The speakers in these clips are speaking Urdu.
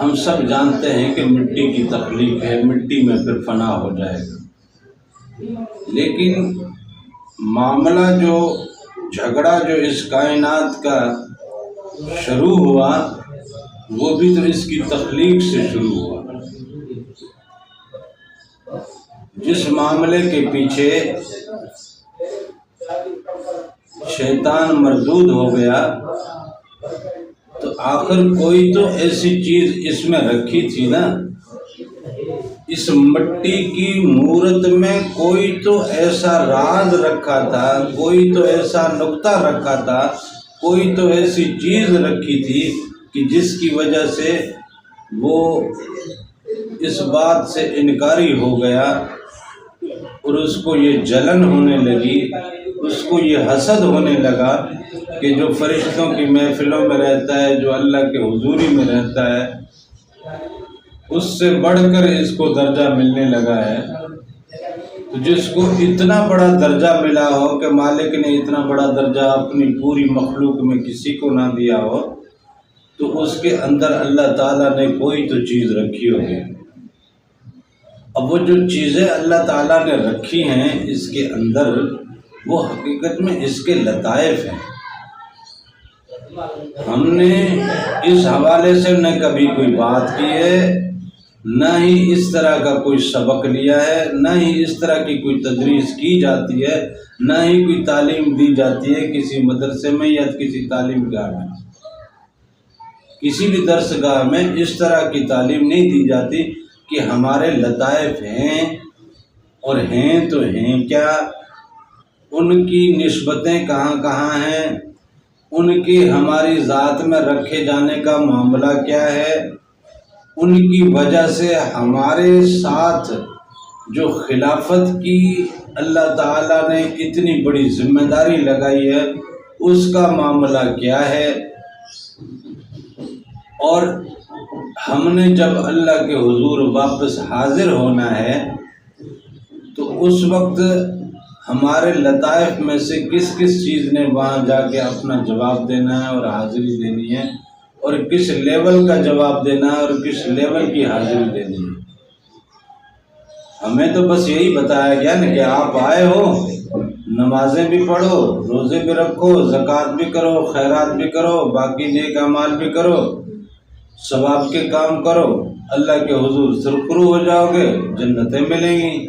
ہم سب جانتے ہیں کہ مٹی کی تخلیق ہے، مٹی میں پھر فنا ہو جائے گا، لیکن معاملہ جو جھگڑا جو اس کائنات کا شروع ہوا وہ بھی تو اس کی تخلیق سے شروع ہوا۔ جس معاملے کے پیچھے شیطان مردود ہو گیا تو آخر کوئی تو ایسی چیز اس میں رکھی تھی نا، اس مٹی کی مورت میں کوئی تو ایسا راز رکھا تھا، کوئی تو ایسا نقطہ رکھا تھا، کوئی تو ایسی چیز رکھی تھی کہ جس کی وجہ سے وہ اس بات سے انکاری ہو گیا اور اس کو یہ جلن ہونے لگی، اس کو یہ حسد ہونے لگا کہ جو فرشتوں کی محفلوں میں رہتا ہے، جو اللہ کے حضوری میں رہتا ہے، اس سے بڑھ کر اس کو درجہ ملنے لگا ہے۔ تو جس کو اتنا بڑا درجہ ملا ہو کہ مالک نے اتنا بڑا درجہ اپنی پوری مخلوق میں کسی کو نہ دیا ہو، تو اس کے اندر اللہ تعالیٰ نے کوئی تو چیز رکھی ہوگی۔ اب وہ جو چیزیں اللہ تعالیٰ نے رکھی ہیں اس کے اندر، وہ حقیقت میں اس کے لطائف ہیں۔ ہم نے اس حوالے سے نہ کبھی کوئی بات کی ہے، نہ ہی اس طرح کا کوئی سبق لیا ہے، نہ ہی اس طرح کی کوئی تدریس کی جاتی ہے، نہ ہی کوئی تعلیم دی جاتی ہے کسی مدرسے میں یا کسی تعلیم گاہ میں۔ کسی بھی درس گاہ میں اس طرح کی تعلیم نہیں دی جاتی کہ ہمارے لطائف ہیں، اور ہیں تو ہیں کیا، ان کی نسبتیں کہاں کہاں ہیں، ان کی ہماری ذات میں رکھے جانے کا معاملہ کیا ہے، ان کی وجہ سے ہمارے ساتھ جو خلافت کی اللہ تعالیٰ نے اتنی بڑی ذمہ داری لگائی ہے اس کا معاملہ کیا ہے۔ اور ہم نے جب اللہ کے حضور واپس حاضر ہونا ہے تو اس وقت ہمارے لطائف میں سے کس کس چیز نے وہاں جا کے اپنا جواب دینا ہے اور حاضری دینی ہے، اور کس لیول کا جواب دینا ہے اور کس لیول کی حاضری دینی ہے۔ ہمیں تو بس یہی بتایا گیا نا کہ آپ آئے ہو، نمازیں بھی پڑھو، روزے بھی رکھو، زکوٰۃ بھی کرو، خیرات بھی کرو، باقی نیک اعمال بھی کرو، ثواب کے کام کرو، اللہ کے حضور سرخرو ہو جاؤ گے، جنتیں ملیں گی۔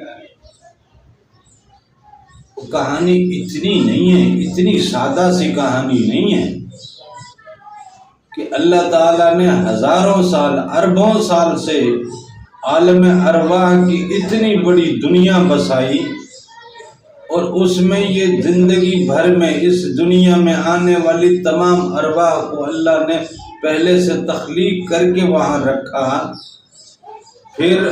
کہانی اتنی نہیں ہے، اتنی سادہ سی کہانی نہیں ہے کہ اللہ تعالیٰ نے ہزاروں سال، اربوں سال سے عالم ارواح کی اتنی بڑی دنیا بسائی، اور اس میں یہ زندگی بھر میں اس دنیا میں آنے والی تمام ارواح کو اللہ نے پہلے سے تخلیق کر کے وہاں رکھا۔ پھر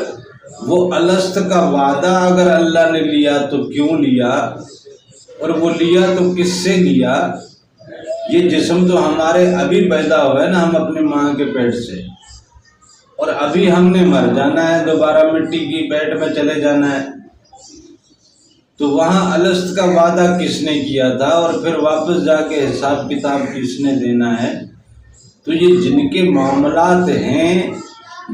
وہ الست کا وعدہ اگر اللہ نے لیا تو کیوں لیا، اور وہ لیا تو کس سے لیا؟ یہ جسم تو ہمارے ابھی پیدا ہوا ہے نا، ہم اپنی ماں کے پیٹ سے، اور ابھی ہم نے مر جانا ہے، دوبارہ مٹی کی پیٹ میں چلے جانا ہے۔ تو وہاں الست کا وعدہ کس نے کیا تھا، اور پھر واپس جا کے حساب کتاب کس نے دینا ہے؟ تو یہ جن کے معاملات ہیں،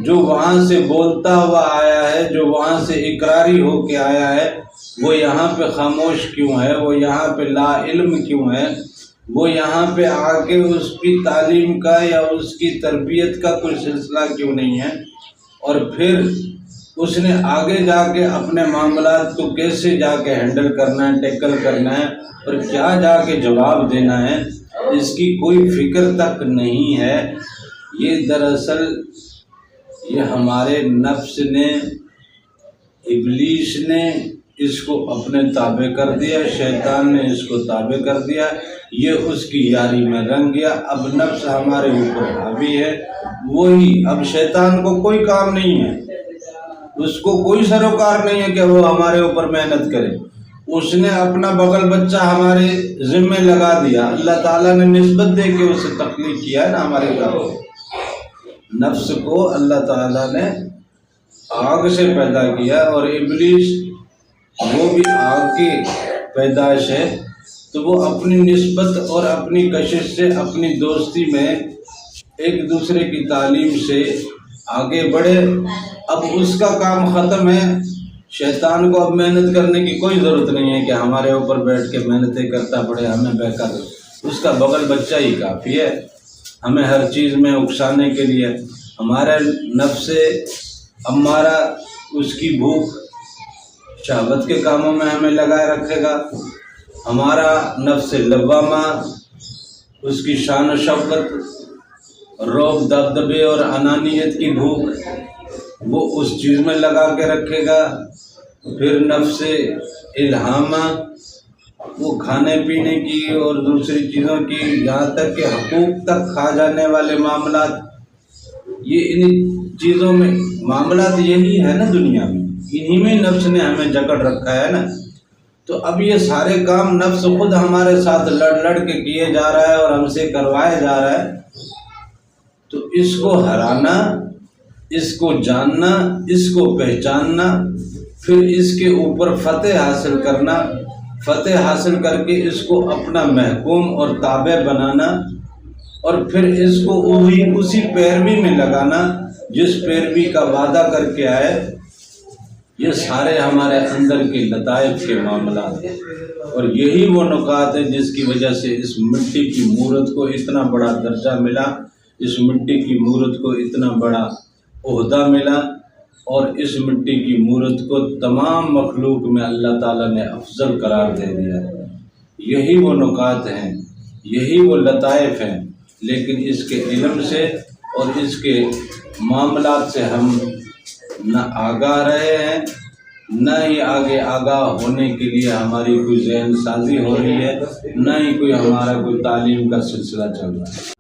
جو وہاں سے بولتا ہوا آیا ہے، جو وہاں سے اقراری ہو کے آیا ہے، وہ یہاں پہ خاموش کیوں ہے؟ وہ یہاں پہ لا علم کیوں ہے؟ وہ یہاں پہ آ کے اس کی تعلیم کا یا اس کی تربیت کا کوئی سلسلہ کیوں نہیں ہے؟ اور پھر اس نے آگے جا کے اپنے معاملات کو کیسے جا کے ہینڈل کرنا ہے، ٹیکل کرنا ہے، اور کیا جا کے جواب دینا ہے، اس کی کوئی فکر تک نہیں ہے۔ یہ دراصل یہ ہمارے نفس نے، ابلیس نے اس کو اپنے تابع کر دیا، شیطان نے اس کو تابع کر دیا، یہ اس کی یاری میں رنگ گیا۔ اب نفس ہمارے اوپر حاوی ہے، وہی اب شیطان کو کوئی کام نہیں ہے، اس کو کوئی سروکار نہیں ہے کہ وہ ہمارے اوپر محنت کرے۔ اس نے اپنا بغل بچہ ہمارے ذمہ لگا دیا، اللہ تعالیٰ نے نسبت دے کے اسے تخلیق کیا ہے نا ہمارے گھر۔ نفس کو اللہ تعالیٰ نے آگ سے پیدا کیا، اور ابلیس وہ بھی آگ کی پیدائش ہے، تو وہ اپنی نسبت اور اپنی کشش سے، اپنی دوستی میں ایک دوسرے کی تعلیم سے آگے بڑھے۔ اب اس کا کام ختم ہے، شیطان کو اب محنت کرنے کی کوئی ضرورت نہیں ہے کہ ہمارے اوپر بیٹھ کے محنتیں کرتا پڑے، ہمیں بہکا دے۔ اس کا بغل بچہ ہی کافی ہے ہمیں ہر چیز میں اکسانے کے لیے۔ ہمارے نفس امارہ اس کی بھوک شہوت کے کاموں میں ہمیں لگائے رکھے گا، ہمارا نفس لوامہ اس کی شان و شوکت، رعب، دبدبے اور انانیت کی بھوک وہ اس چیز میں لگا کے رکھے گا۔ پھر نفس الہامہ وہ کھانے پینے کی اور دوسری چیزوں کی، یہاں تک کہ حقوق تک کھا جانے والے معاملات، یہ ان چیزوں میں معاملات یہی ہے نا دنیا میں، انہی میں نفس نے ہمیں جکڑ رکھا ہے نا۔ تو اب یہ سارے کام نفس خود ہمارے ساتھ لڑ لڑ کے کیے جا رہا ہے اور ہم سے کروائے جا رہا ہے۔ تو اس کو ہرانا، اس کو جاننا، اس کو پہچاننا، پھر اس کے اوپر فتح حاصل کرنا، فتح حاصل کر کے اس کو اپنا محکوم اور تابع بنانا، اور پھر اس کو اسی پیروی میں لگانا جس پیروی کا وعدہ کر کے آئے۔ یہ سارے ہمارے اندر کے لطائف کے معاملات ہیں، اور یہی وہ نکات ہیں جس کی وجہ سے اس مٹی کی مورت کو اتنا بڑا درجہ ملا، اس مٹی کی مورت کو اتنا بڑا عہدہ ملا، اور اس مٹی کی مورت کو تمام مخلوق میں اللہ تعالیٰ نے افضل قرار دے دیا ہے۔ یہی وہ نکات ہیں، یہی وہ لطائف ہیں، لیکن اس کے علم سے اور اس کے معاملات سے ہم نہ آگاہ رہے ہیں، نہ ہی آگے آگاہ ہونے کے لیے ہماری کوئی ذہن سازی ہو رہی ہے، نہ ہی کوئی ہمارا کوئی تعلیم کا سلسلہ چل رہا ہے۔